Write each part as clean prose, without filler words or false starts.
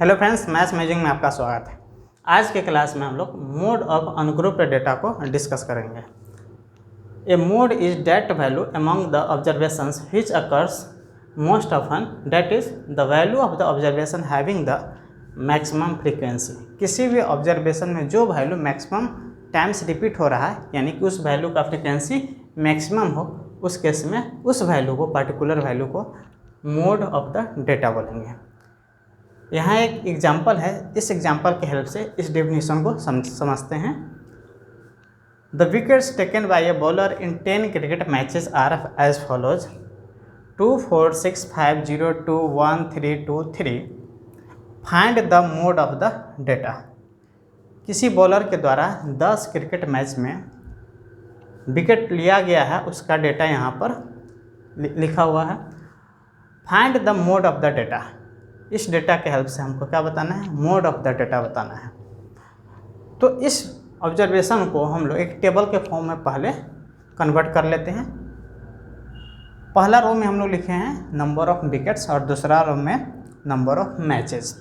Hello friends, maths magic में आपका स्वागत है। आज के क्लास में हम लोग मोड ऑफ अनग्रुप्ड डेटा को डिस्कस करेंगे। A mode is that value among the observations which occurs most often, that is the value of the observation having the maximum frequency. किसी भी ऑब्जर्वेशन में जो वैल्यू मैक्सिमम टाइम्स रिपीट हो रहा है, यानी कि उस वैल्यू का फ्रीक्वेंसी मैक्सिमम हो, उस केस में उस वैल्यू को, पर्टिकुलर वैल्यू को मोड ऑफ द डेटा बोलेंगे। यहाँ एक एग्जाम्पल है, इस एग्जाम्पल के हेल्प से इस डेफिनेशन को समझते हैं। The wickets taken by a bowler in 10 cricket matches are as follows 2, 4, 6, 5, 0, 2, 1, 3, 2, 3। Find the mode of the data. किसी बॉलर के द्वारा 10 क्रिकेट मैच में विकेट लिया गया है, उसका डेटा यहाँ पर लिखा हुआ है। Find the mode of the data. इस डेटा के हेल्प से हमको क्या बताना है? मोड ऑफ द डेटा बताना है। तो इस ऑब्जर्वेशन को हम लोग एक टेबल के फॉर्म में पहले कन्वर्ट कर लेते हैं। पहला रो में हम लोग लिखे हैं नंबर ऑफ विकेट्स और दूसरा रो में नंबर ऑफ मैचेस।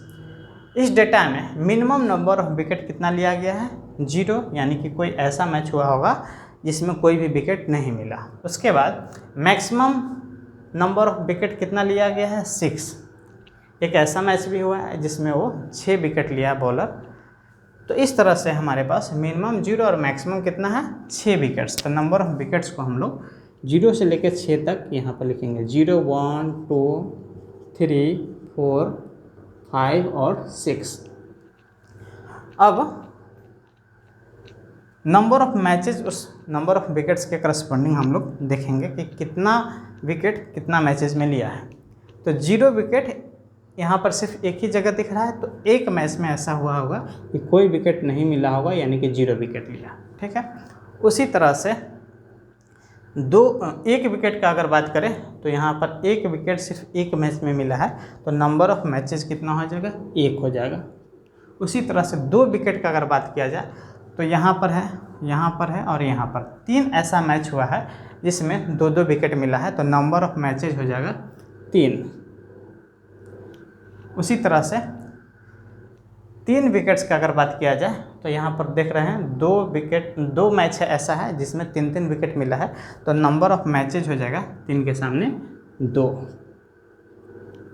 इस डेटा में मिनिमम नंबर ऑफ विकेट कितना लिया गया है? 0, यानी कि कोई ऐसा मैच हुआ होगा जिसमें कोई भी विकेट नहीं मिला। उसके बाद मैक्सिमम नंबर ऑफ विकेट कितना लिया गया है? 6। एक ऐसा मैच भी हुआ है जिसमें वो 6 विकेट लिया बॉलर। तो इस तरह से हमारे पास मिनिमम 0 और मैक्सिमम कितना है? 6 विकेट्स। तो नंबर ऑफ विकेट्स को हम लोग 0 से लेकर 6 तक यहाँ पर लिखेंगे। 0, 1, 2, 3, 4, 5 और 6। अब नंबर ऑफ मैचेस, उस नंबर ऑफ विकेट्स के करस्पॉन्डिंग हम लोग देखेंगे कि कितना विकेट कितना मैचेस में लिया है। तो 0 विकेट यहाँ पर सिर्फ एक ही जगह दिख रहा है, तो एक मैच में ऐसा हुआ होगा कि कोई विकेट नहीं मिला होगा, यानी कि 0 विकेट लिया। ठीक है। उसी तरह से एक विकेट का अगर बात करें तो यहाँ पर एक विकेट सिर्फ एक मैच में मिला है, तो नंबर ऑफ मैचेस कितना हो जाएगा? 1 हो जाएगा। उसी तरह से 2 विकेट का अगर बात किया जाए तो यहाँ पर है, यहाँ पर है और यहाँ पर 3 ऐसा मैच हुआ है जिसमें 2-2 विकेट मिला है, तो नंबर ऑफ मैचेज हो जाएगा 3। उसी तरह से 3 विकेट्स का अगर बात किया जाए तो यहाँ पर देख रहे हैं 2 मैच है ऐसा है जिसमें 3-3 विकेट मिला है, तो नंबर ऑफ मैचेज हो जाएगा 3 के सामने 2।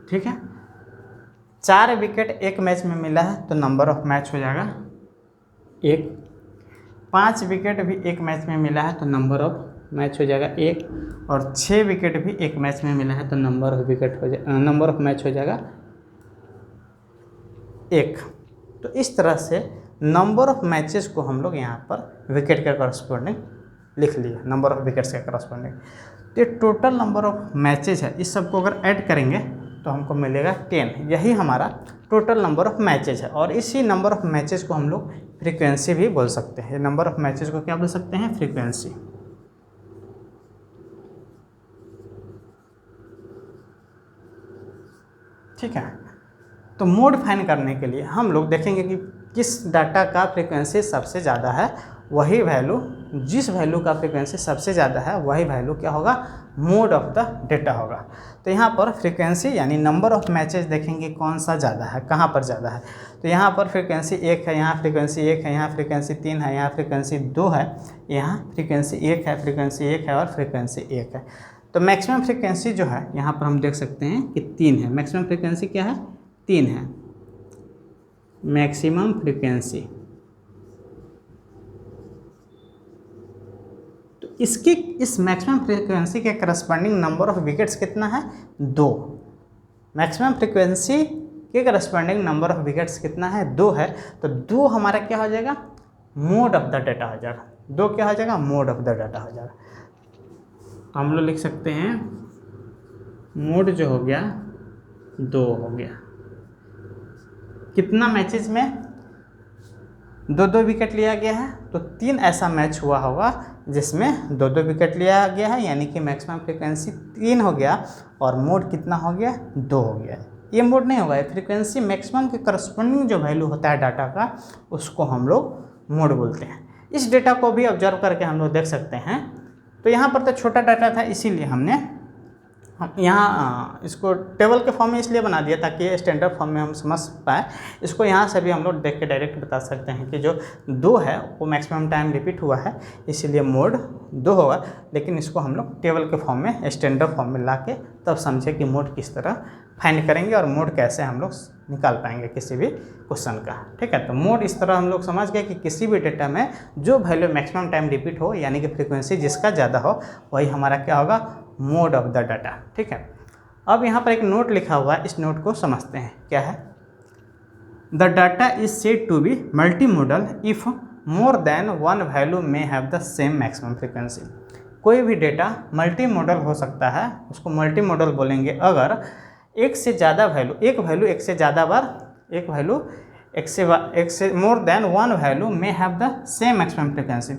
ठीक है। 4 विकेट एक मैच में मिला है, तो नंबर ऑफ मैच हो जाएगा 1। 5 विकेट भी एक मैच में मिला है, तो नंबर ऑफ मैच हो जाएगा 1। और 6 विकेट भी एक मैच में मिला है, तो नंबर ऑफ मैच हो जाएगा 1। तो इस तरह से नंबर ऑफ मैचेस को हम लोग यहाँ पर विकेट के करस्पॉन्डिंग लिख लिए, नंबर ऑफ विकेट्स के करस्पॉन्डिंग। तो ये टोटल नंबर ऑफ मैचेस है, इस सबको अगर ऐड करेंगे तो हमको मिलेगा 10। यही हमारा टोटल नंबर ऑफ मैचेस है, और इसी नंबर ऑफ मैचेस को हम लोग फ्रीक्वेंसी भी बोल सकते हैं। नंबर ऑफ मैचेस को क्या बोल सकते हैं? फ्रीक्वेंसी। ठीक है। तो मोड फाइंड करने के लिए हम लोग देखेंगे कि किस डाटा का फ्रीक्वेंसी सबसे ज़्यादा है, वही वैल्यू, जिस वैल्यू का फ्रीक्वेंसी सबसे ज़्यादा है वही वैल्यू क्या होगा? मोड ऑफ द डेटा होगा। तो यहाँ पर फ्रीक्वेंसी यानी नंबर ऑफ मैचेस देखेंगे कौन सा ज़्यादा है, कहाँ पर ज़्यादा है। तो यहाँ पर फ्रीक्वेंसी 1 है, यहाँ फ्रीक्वेंसी 1 है, यहाँ फ्रीक्वेंसी 3 है, यहाँ फ्रीक्वेंसी 2 है, यहाँ फ्रीक्वेंसी 1 है, फ्रीक्वेंसी 1 है और फ्रीक्वेंसी 1 है। तो मैक्सिमम फ्रीक्वेंसी जो है यहाँ पर हम देख सकते हैं कि 3 है। मैक्सिमम फ्रीक्वेंसी क्या है? 3 है मैक्सिमम फ्रीक्वेंसी। तो इस मैक्सिमम फ्रीक्वेंसी के करस्पॉन्डिंग नंबर ऑफ विकेट्स कितना है? 2। मैक्सिमम फ्रीक्वेंसी के करस्पॉन्डिंग नंबर ऑफ विकेट्स कितना है? 2 है। तो 2 हमारा क्या हो जाएगा? मोड ऑफ द डेटा हो जाएगा। 2 क्या हो जाएगा? मोड ऑफ द डेटा हो जाएगा। तो हम लोग लिख सकते हैं मोड जो हो गया 2 हो गया। कितना मैचेस में 2-2 विकेट लिया गया है? तो 3 ऐसा मैच हुआ होगा जिसमें 2-2 विकेट लिया गया है, यानी कि मैक्सिमम फ्रीक्वेंसी 3 हो गया और मोड कितना हो गया? 2 हो गया। ये मोड नहीं होगा, फ्रीक्वेंसी मैक्सिमम के करस्पॉन्डिंग जो वैल्यू होता है डाटा का, उसको हम लोग मोड बोलते हैं। इस डेटा को भी ऑब्जर्व करके हम लोग देख सकते हैं। तो यहाँ पर तो छोटा डाटा था, इसीलिए हमने हम यहाँ इसको टेबल के फॉर्म में इसलिए बना दिया ताकि स्टैंडर्ड फॉर्म में हम समझ पाए। इसको यहाँ से भी हम लोग देख के डायरेक्ट बता सकते हैं कि जो 2 है वो मैक्सिमम टाइम रिपीट हुआ है, इसीलिए मोड 2 होगा। लेकिन इसको हम लोग टेबल के फॉर्म में, स्टैंडर्ड फॉर्म में ला के तब समझे कि मोड किस तरह फाइंड करेंगे और मोड कैसे हम लोग निकाल पाएंगे किसी भी क्वेश्चन का। ठीक है, तो मोड इस तरह हम लोग समझ गए कि किसी भी डेटा में जो वैल्यू मैक्सिमम टाइम रिपीट हो, यानी कि फ्रीक्वेंसी जिसका ज़्यादा हो, वही हमारा क्या होगा, मोड ऑफ द डाटा। ठीक है, अब यहाँ पर एक नोट लिखा हुआ है, इस नोट को समझते हैं क्या है। The data is said to be multi modal if more than one value में have the same maximum frequency. कोई भी डेटा मल्टी मोडल हो सकता है, उसको मल्टी मोडल बोलेंगे अगर एक से ज़्यादा वैल्यू, एक वैल्यू एक से ज़्यादा बार, एक वैल्यू एक से मोर देन वन वैल्यू में have the same maximum frequency.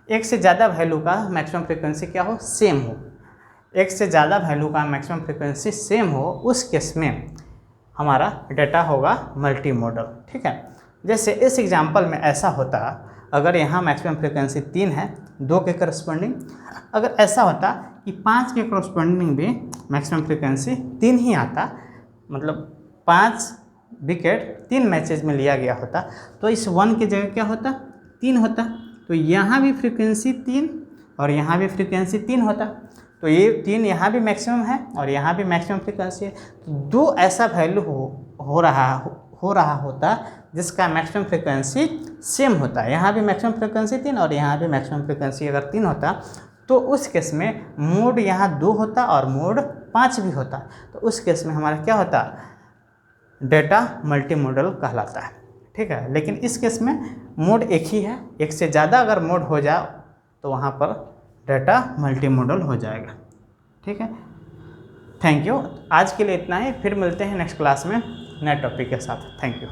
एक से ज़्यादा वैल्यू का मैक्सिमम फ्रीक्वेंसी क्या हो, सेम हो। एक से ज़्यादा वैल्यू का मैक्सिमम फ्रीक्वेंसी सेम हो, उस केस में हमारा डेटा होगा मल्टी मॉडल। ठीक है, जैसे इस एग्जांपल में ऐसा होता, अगर यहाँ मैक्सिमम फ्रीक्वेंसी 3 है 2 के करस्पॉन्डिंग, अगर ऐसा होता कि 5 के करस्पॉन्डिंग भी मैक्सिमम फ्रीक्वेंसी 3 ही आता, मतलब 5 विकेट 3 मैचेज में लिया गया होता, तो इस 1 की जगह क्या होता, 3 होता। तो यहाँ भी फ्रीक्वेंसी 3 और यहाँ भी फ्रीक्वेंसी 3 होता, तो ये 3 यहाँ भी मैक्सिमम है और यहाँ भी मैक्सिमम फ्रीक्वेंसी है। तो 2 ऐसा वैल्यू हो रहा होता जिसका मैक्सिमम फ्रीक्वेंसी सेम होता है। यहाँ भी मैक्सिमम फ्रीक्वेंसी 3 और यहाँ भी मैक्सिमम फ्रीक्वेंसी अगर 3 होता, तो उस केस में मोड यहाँ 2 होता और मोड 5 भी होता। तो उस केस में हमारा क्या होता, डेटा मल्टी मॉडल कहलाता है। ठीक है, लेकिन इस केस में मोड एक ही है, एक से ज़्यादा अगर मोड हो जाए तो वहाँ पर डेटा मल्टी मॉडल हो जाएगा। ठीक है, थैंक यू। आज के लिए इतना ही, फिर मिलते हैं नेक्स्ट क्लास में नए टॉपिक के साथ। Thank you.